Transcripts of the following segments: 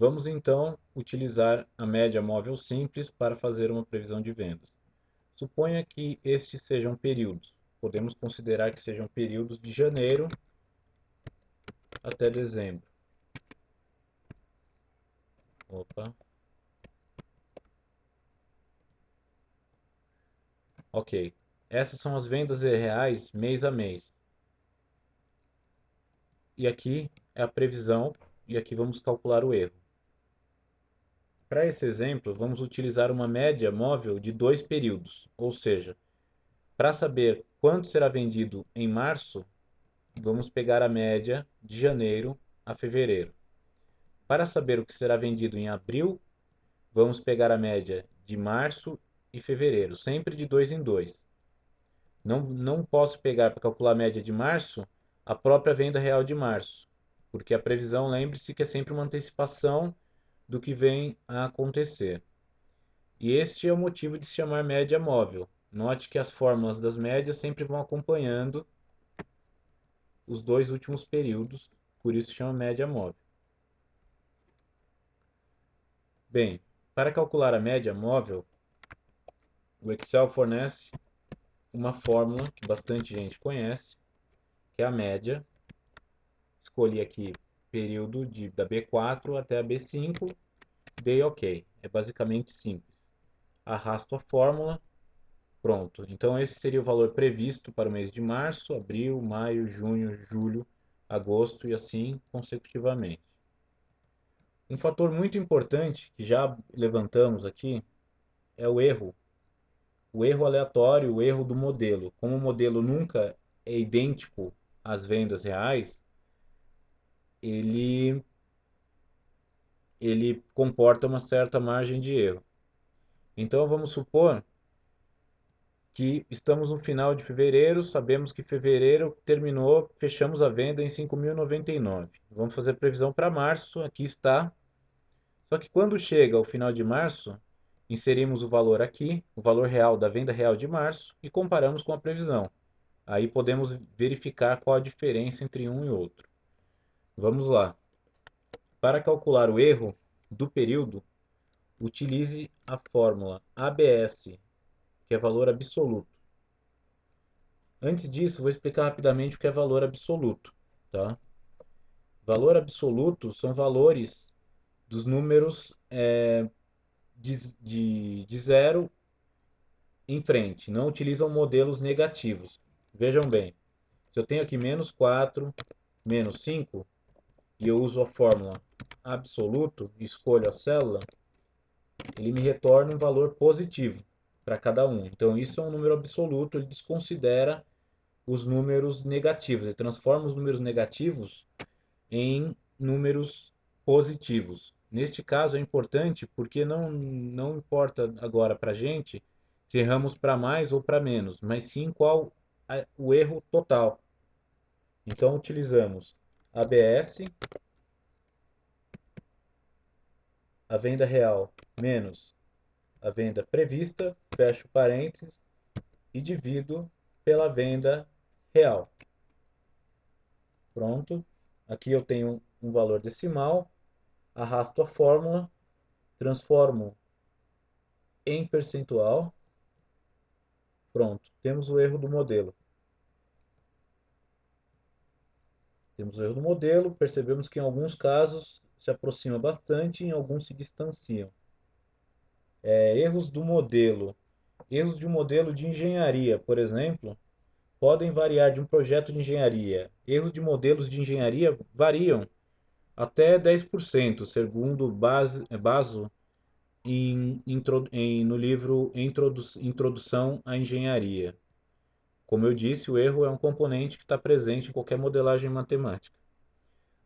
Vamos então utilizar a média móvel simples para fazer uma previsão de vendas. Suponha que estes sejam períodos. Podemos considerar que sejam períodos de janeiro até dezembro. Opa. Ok. Essas são as vendas reais mês a mês. E aqui é a previsão, e aqui vamos calcular o erro. Para esse exemplo, vamos utilizar uma média móvel de 2 períodos, ou seja, para saber quanto será vendido em março, vamos pegar a média de janeiro a fevereiro. Para saber o que será vendido em abril, vamos pegar a média de março e fevereiro, sempre de 2 em 2. Não posso pegar para calcular a média de março a própria venda real de março, porque a previsão, lembre-se que é sempre uma antecipação do que vem a acontecer. E este é o motivo de se chamar média móvel. Note que as fórmulas das médias sempre vão acompanhando os dois últimos períodos, por isso se chama média móvel. Bem, para calcular a média móvel, o Excel fornece uma fórmula que bastante gente conhece, que é a média. Escolhi aqui período da B4 até a B5, dei OK. É basicamente simples. Arrasto a fórmula, pronto. Então esse seria o valor previsto para o mês de março, abril, maio, junho, julho, agosto e assim consecutivamente. Um fator muito importante que já levantamos aqui é o erro. O erro aleatório, o erro do modelo. Como o modelo nunca é idêntico às vendas reais, ele comporta uma certa margem de erro. Então vamos supor que estamos no final de fevereiro, sabemos que fevereiro terminou, fechamos a venda em 5.099. Vamos fazer previsão para março, aqui está. Só que quando chega ao final de março, inserimos o valor aqui, o valor real da venda real de março, e comparamos com a previsão. Aí podemos verificar qual a diferença entre um e outro. Vamos lá. Para calcular o erro do período, utilize a fórmula ABS, que é valor absoluto. Antes disso, vou explicar rapidamente o que é valor absoluto. Tá? Valor absoluto são valores dos números de 0 em frente, não utilizam modelos negativos. Vejam bem, se eu tenho aqui menos 4, menos 5, e eu uso a fórmula absoluto, escolho a célula, ele me retorna um valor positivo para cada um. Então isso é um número absoluto, ele desconsidera os números negativos, ele transforma os números negativos em números positivos. Neste caso é importante porque não importa agora para a gente se erramos para mais ou para menos, mas sim qual o erro total. Então utilizamos ABS, a venda real menos a venda prevista, fecho parênteses e divido pela venda real. Pronto. Aqui eu tenho um valor decimal, arrasto a fórmula, transformo em percentual. Pronto, temos o erro do modelo. Temos o erro do modelo, percebemos que em alguns casos se aproxima bastante, em alguns se distanciam. Erros do modelo. Erros de um modelo de engenharia, por exemplo, podem variar de um projeto de engenharia. Erros de modelos de engenharia variam até 10%, segundo Basso no livro Introdução à Engenharia. Como eu disse, o erro é um componente que está presente em qualquer modelagem matemática.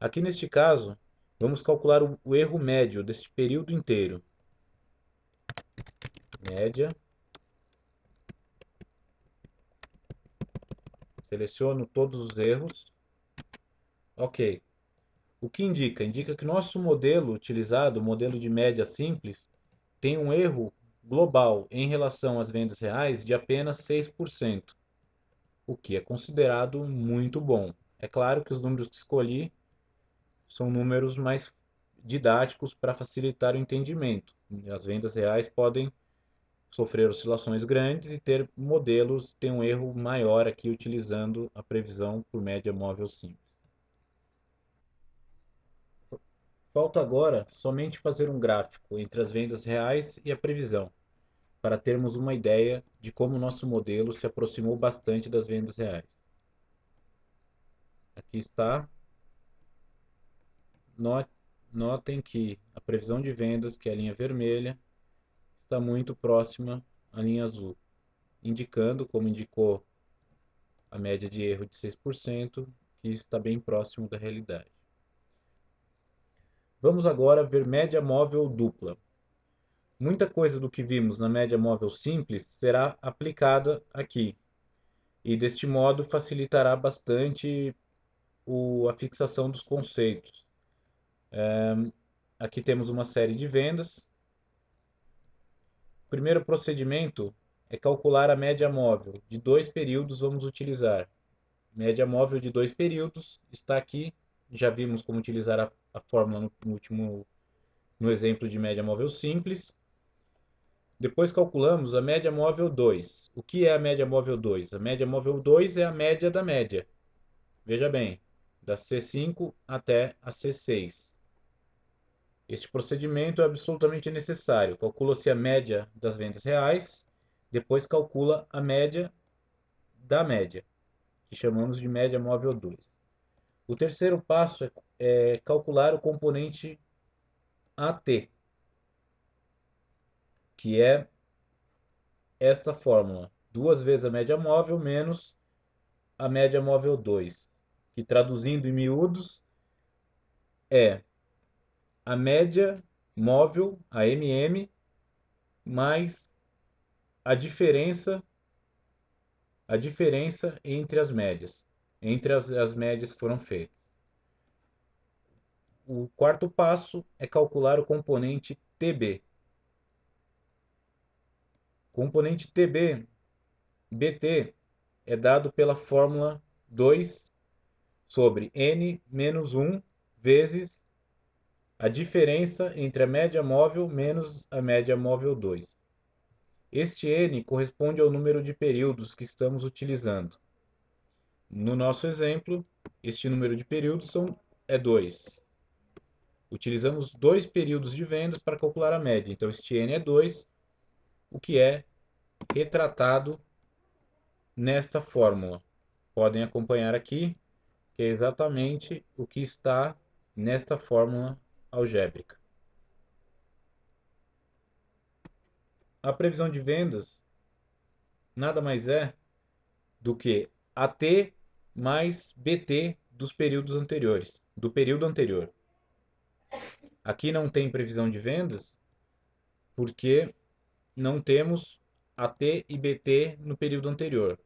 Aqui neste caso, vamos calcular o erro médio deste período inteiro. Média. Seleciono todos os erros. Ok. O que indica? Indica que nosso modelo utilizado, o modelo de média simples, tem um erro global em relação às vendas reais de apenas 6%, o que é considerado muito bom. É claro que os números que escolhi são números mais didáticos para facilitar o entendimento. As vendas reais podem sofrer oscilações grandes e ter modelos ter um erro maior aqui utilizando a previsão por média móvel simples. Falta agora somente fazer um gráfico entre as vendas reais e a previsão, para termos uma ideia de como o nosso modelo se aproximou bastante das vendas reais. Aqui está. Notem que a previsão de vendas, que é a linha vermelha, está muito próxima à linha azul, indicando, como indicou a média de erro de 6%, que está bem próximo da realidade. Vamos agora ver média móvel dupla. Muita coisa do que vimos na média móvel simples será aplicada aqui, e deste modo facilitará bastante a fixação dos conceitos. Aqui temos uma série de vendas. O primeiro procedimento é calcular a média móvel. De 2 períodos vamos utilizar. Média móvel de 2 períodos está aqui. Já vimos como utilizar a fórmula no exemplo de média móvel simples. Depois calculamos a média móvel 2. O que é a média móvel 2? A média móvel 2 é a média da média. Veja bem, da C5 até a C6. Este procedimento é absolutamente necessário. Calcula-se a média das vendas reais, depois calcula a média da média, que chamamos de média móvel 2. O terceiro passo é calcular o componente AT, que é esta fórmula: 2 vezes a média móvel menos a média móvel 2, que traduzindo em miúdos é a média móvel, a MM, mais a diferença entre as médias, entre as médias que foram feitas. O quarto passo é calcular o componente TB. O componente TB, BT, é dado pela fórmula 2 sobre N menos 1 vezes a diferença entre a média móvel menos a média móvel 2. Este N corresponde ao número de períodos que estamos utilizando. No nosso exemplo, este número de períodos é 2. Utilizamos 2 períodos de vendas para calcular a média. Então, este N é 2, o que é retratado nesta fórmula. Podem acompanhar aqui, que é exatamente o que está nesta fórmula algébrica. A previsão de vendas nada mais é do que AT mais BT dos períodos anteriores, do período anterior. Aqui não tem previsão de vendas porque não temos AT e BT no período anterior.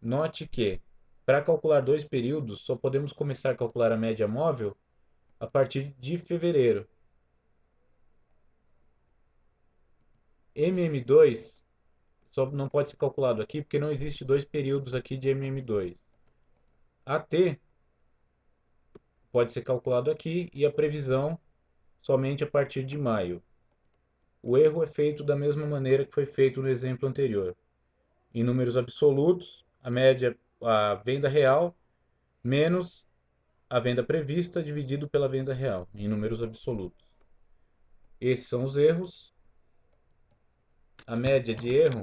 Note que, para calcular 2 períodos, só podemos começar a calcular a média móvel a partir de fevereiro. MM2 só não pode ser calculado aqui porque não existe 2 períodos aqui de MM2. AT pode ser calculado aqui e a previsão somente a partir de maio. O erro é feito da mesma maneira que foi feito no exemplo anterior. Em números absolutos, a venda real menos a venda prevista dividido pela venda real, em números absolutos. Esses são os erros. A média de erro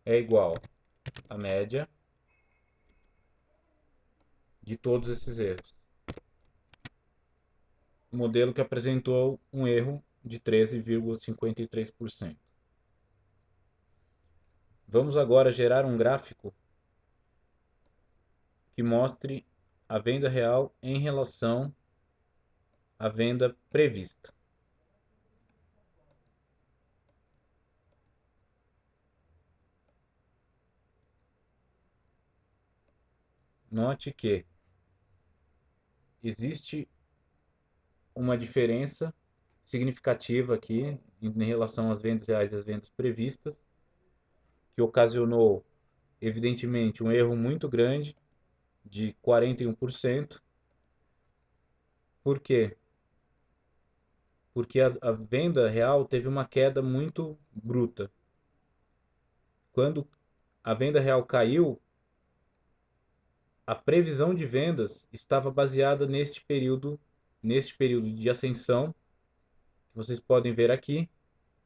é igual à média de todos esses erros. O modelo que apresentou um erro de 13,53%. Vamos agora gerar um gráfico que mostre a venda real em relação à venda prevista. Note que existe uma diferença significativa aqui em relação às vendas reais e às vendas previstas, que ocasionou, evidentemente, um erro muito grande de 41%. Por quê? Porque a venda real teve uma queda muito bruta. Quando a venda real caiu, a previsão de vendas estava baseada neste período de ascensão, que vocês podem ver aqui.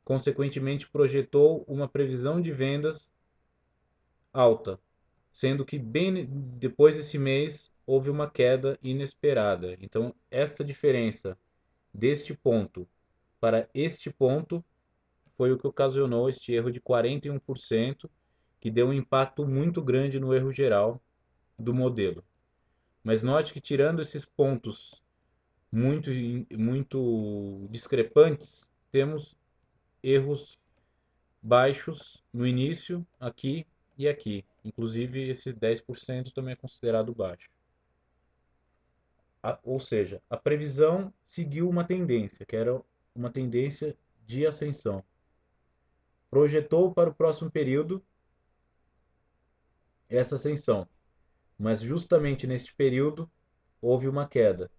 Consequentemente, projetou uma previsão de vendas alta, sendo que bem depois desse mês houve uma queda inesperada. Então, esta diferença deste ponto para este ponto foi o que ocasionou este erro de 41%, que deu um impacto muito grande no erro geral do modelo. Mas note que tirando esses pontos muito, muito discrepantes, temos erros baixos no início, aqui e aqui. Inclusive, esse 10% também é considerado baixo. Ou seja, a previsão seguiu uma tendência, que era uma tendência de ascensão. Projetou para o próximo período essa ascensão, mas justamente neste período houve uma queda.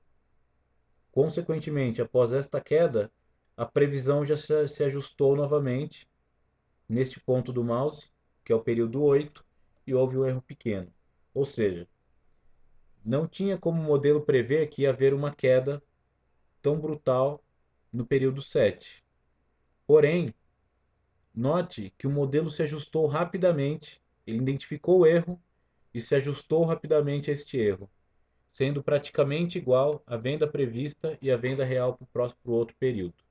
Consequentemente, após esta queda, a previsão já se ajustou novamente neste ponto do mouse, que é o período 8, e houve um erro pequeno. Ou seja, não tinha como o modelo prever que ia haver uma queda tão brutal no período 7. Porém, note que o modelo se ajustou rapidamente, ele identificou o erro e se ajustou rapidamente a este erro, sendo praticamente igual a venda prevista e a venda real para o outro período.